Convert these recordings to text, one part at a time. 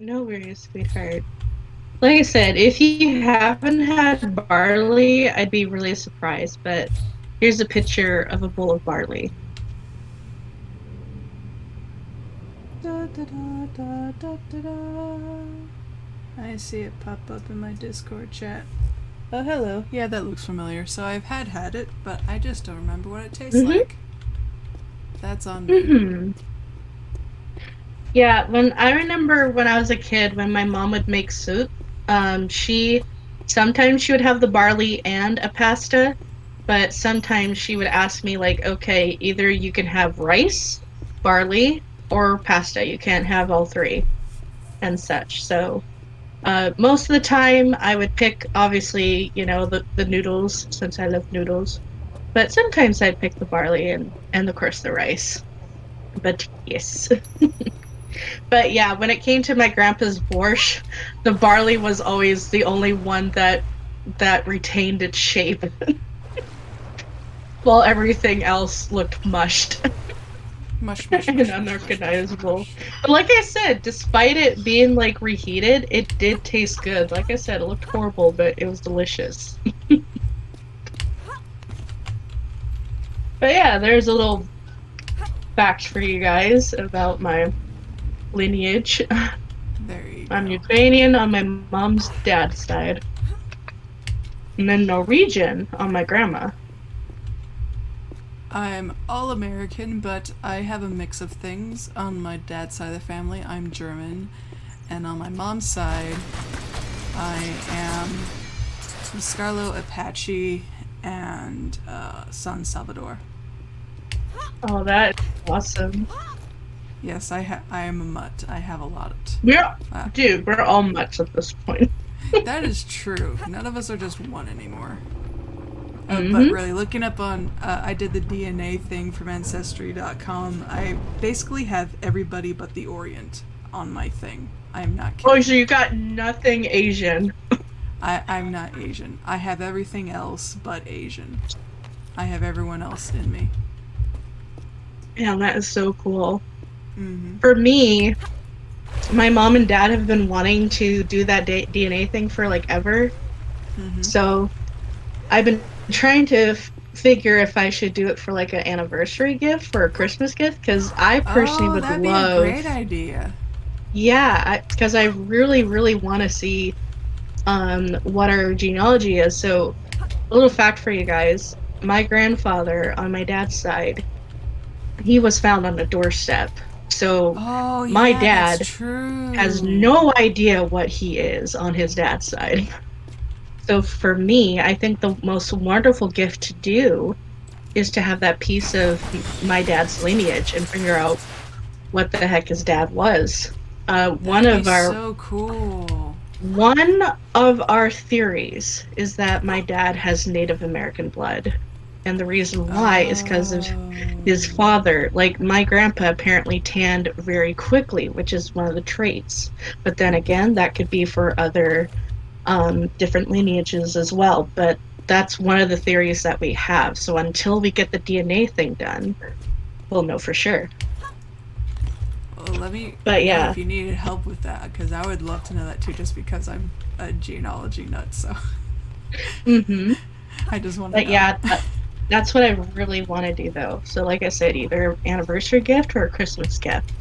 No worries, sweetheart. Like I said, if you haven't had barley, I'd be really surprised. But here's a picture of a bowl of barley. Da, da, da, da, da, da, da. I see it pop up in my Discord chat. Oh, hello. Yeah, that looks familiar. So I've had it, but I just don't remember what it tastes Mm-hmm. like. That's on me. Mm-hmm. Yeah, when I remember when I was a kid, when my mom would make soup, she sometimes she would have the barley and a pasta, but sometimes she would ask me like, okay, either you can have rice, barley, or pasta. You can't have all three and such. So, most of the time I would pick obviously, the noodles since I love noodles, but sometimes I'd pick the barley and of course the rice. But yes. But yeah, when it came to my grandpa's borscht, the barley was always the only one that retained its shape, while everything else looked mushed Mush, mush, and mush, mush, mush, mush, mush, unrecognizable. mush. But like I said, despite it being like reheated, it did taste good. Like I said, it looked horrible, but it was delicious. But yeah, there's a little fact for you guys about my lineage. There you I'm go. Ukrainian on my mom's dad's side, and then Norwegian on my grandma. I'm all American, but I have a mix of things. On my dad's side of the family, I'm German, and on my mom's side, I am Scarlo Apache and San Salvador. Oh, that's awesome. Yes, I am a mutt. I have a lot. We're, Uh, dude, we're all mutts at this point. that is true. None of us are just one anymore. But Mm-hmm. really, looking up on, I did the DNA thing from Ancestry.com. I basically have everybody but the Orient on my thing. I'm not Oh, kidding. so you got nothing Asian. I'm not Asian. I have everything else but Asian. I have everyone else in me. Damn, that is so cool. Mm-hmm. For me, my mom and dad have been wanting to do that DNA thing for like ever. Mm-hmm. So I've been trying to figure if I should do it for like an anniversary gift or a Christmas gift because I personally Oh, would that'd be a great love, idea. yeah, because I really, really want to see what our genealogy is. So, a little fact for you guys: my grandfather on my dad's side, he was found on a doorstep. So, Oh, my yeah, that's dad has true. no idea what he is on his dad's side. So, for me, I think the most wonderful gift to do is to have that piece of my dad's lineage and figure out what the heck his dad was. Uh, one That'd be of our so cool. One of our theories is that my dad has Native American blood. And the reason why is because of Oh. his father. Like, my grandpa apparently tanned very quickly, which is one of the traits. But then again, that could be for other different lineages as well. But that's one of the theories that we have. So until we get the DNA thing done, we'll know for sure. Well, let me But know yeah. if you needed help with that, because I would love to know that too, just because I'm a genealogy nut, so Hmm. I just want to But know. yeah, that's what I really want to do though. So like I said, either anniversary gift or a Christmas gift.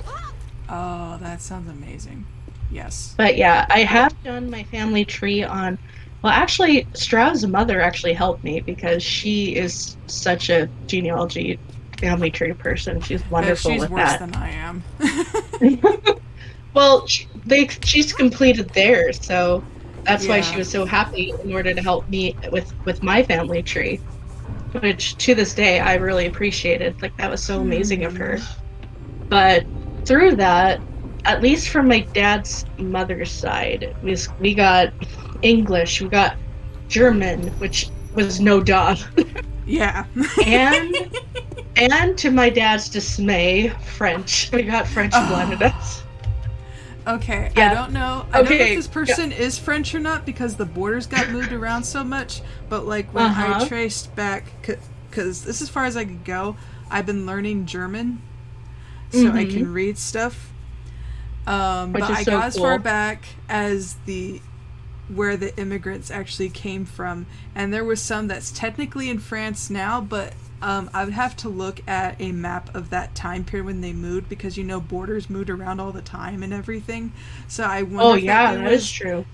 Oh, that sounds amazing. Yes. But yeah, I have done my family tree on, well, actually, Strav's mother actually helped me because she is such a genealogy family tree person. She's wonderful She's with worse that. than I am. Well, she's completed theirs, so that's why she Yeah. was so happy in order to help me with my family tree, which to this day I really appreciated. Like that was so amazing of Hmm. her. But through that, at least from my dad's mother's side, we got English, we got German, which was no duh, Yeah. and to my dad's dismay, French. We got French blood in Oh. us. Okay, I Yeah. don't know. I don't know if Okay. this person is French or not because the borders got moved around so much. But like when I Uh-huh. traced back, because this is as far as I could go, I've been learning German so I Mm-hmm. can read stuff. which But is I so got as far cool. back as the where the immigrants actually came from, and there was some that's technically in France now, but I would have to look at a map of that time period when they moved because borders moved around all the time and everything. So I Oh wonder if that yeah, dude that is was true.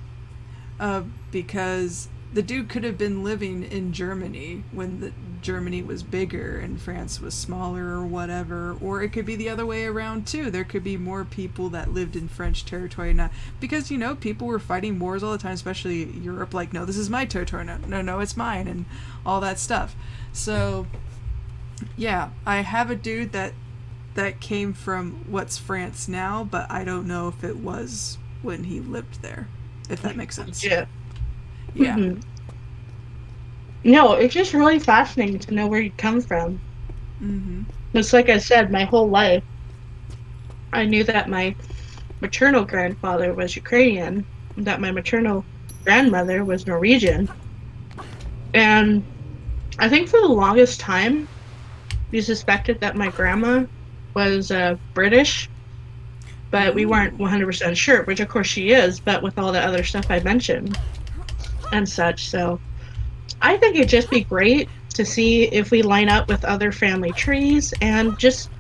because the dude could have been living in Germany when the Germany was bigger and France was smaller or whatever, or it could be the other way around too. There could be more people that lived in French territory now because people were fighting wars all the time, especially Europe. Like, no, this is my territory. No, no, no, it's mine, and all that stuff. So, yeah, I have a dude that came from what's France now, but I don't know if it was when he lived there. If that makes sense. Yeah. Yeah. No, it's just really fascinating to know where you come from. Mm-hmm. It's like I said, my whole life, I knew that my maternal grandfather was Ukrainian, that my maternal grandmother was Norwegian. And I think for the longest time, we suspected that my grandma was British, but we weren't Ooh. 100% sure, which of course she is, but with all the other stuff I mentioned and such. So I think it'd just be great to see if we line up with other family trees and just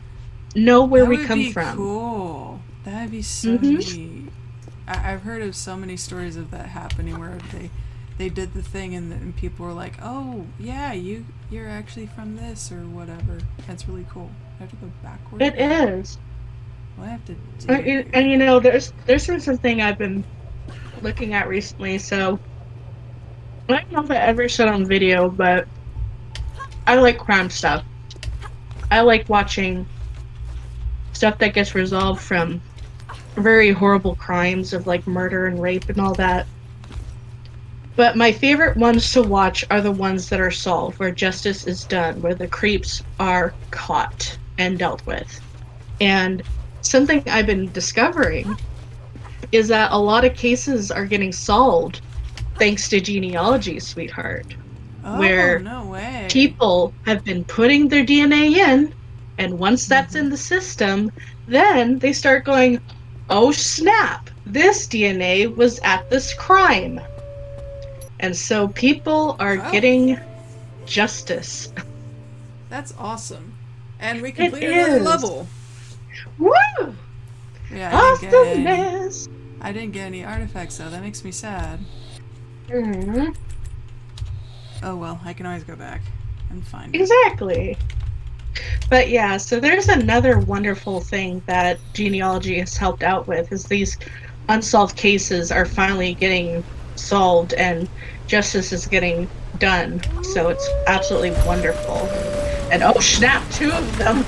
know where That we would come be from. cool. That'd be so Hmm. neat. I've heard of so many stories of that happening where they did the thing and people were like, "Oh, yeah, you're actually from this or whatever." That's really cool. I have to go backward. It is. What I have to And, do? you know, there's been something I've been looking at recently. So I don't know if I ever said on video, but I like crime stuff. I like watching stuff that gets resolved from very horrible crimes of like murder and rape and all that. But my favorite ones to watch are the ones that are solved, where justice is done, where the creeps are caught and dealt with. And something I've been discovering is that a lot of cases are getting solved thanks to genealogy, sweetheart, Oh, where no way. people have been putting their DNA in, and once that's Mm-hmm. in the system, then they start going, oh snap, this DNA was at this crime. And so people are Oh, getting justice. that's awesome. And we It completed another is. level. Woo! Yeah, Awesomeness! I didn't get any artifacts though. That makes me sad. Mhm. Oh well, I can always go back and find it. Exactly. But yeah, so there's another wonderful thing that genealogy has helped out with is these unsolved cases are finally getting solved and justice is getting done. So it's absolutely wonderful. And oh snap, two of them.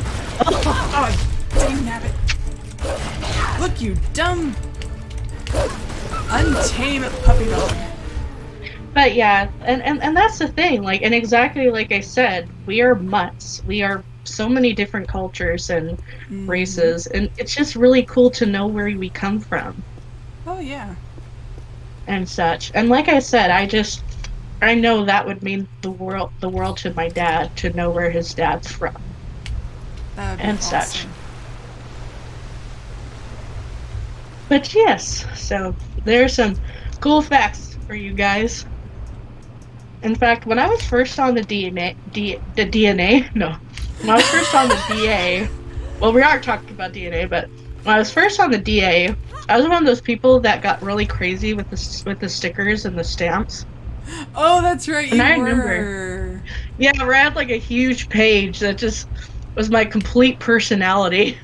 Oh, dang nabbit. Look, you dumb, untamed puppy dog. But yeah, and that's the thing. Like, and exactly like I said, we are mutts. We are so many different cultures and Mm-hmm. races, and it's just really cool to know where we come from Oh, yeah. and such. And like I said, I know that would mean the world to my dad to know where his dad's from That would be and such. awesome. But yes, so there's some cool facts for you guys. In fact, when I was first on the the DNA, no, when I was first on the DA, well, we are talking about DNA, but when I was first on the DA, I was one of those people that got really crazy with the stickers and the stamps. Oh, that's right, And you I remember, were. yeah, I had like a huge page that just was my complete personality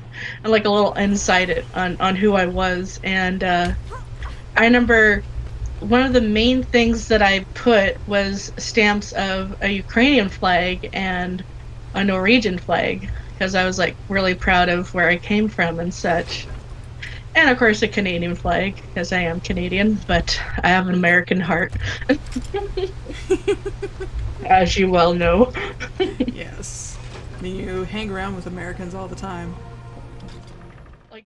and like a little insight on who I was. And I remember one of the main things that I put was stamps of a Ukrainian flag and a Norwegian flag because I was like really proud of where I came from and such. And of course, a Canadian flag because I am Canadian, but I have an American heart, as you well know. Yes. I mean, you hang around with Americans all the time.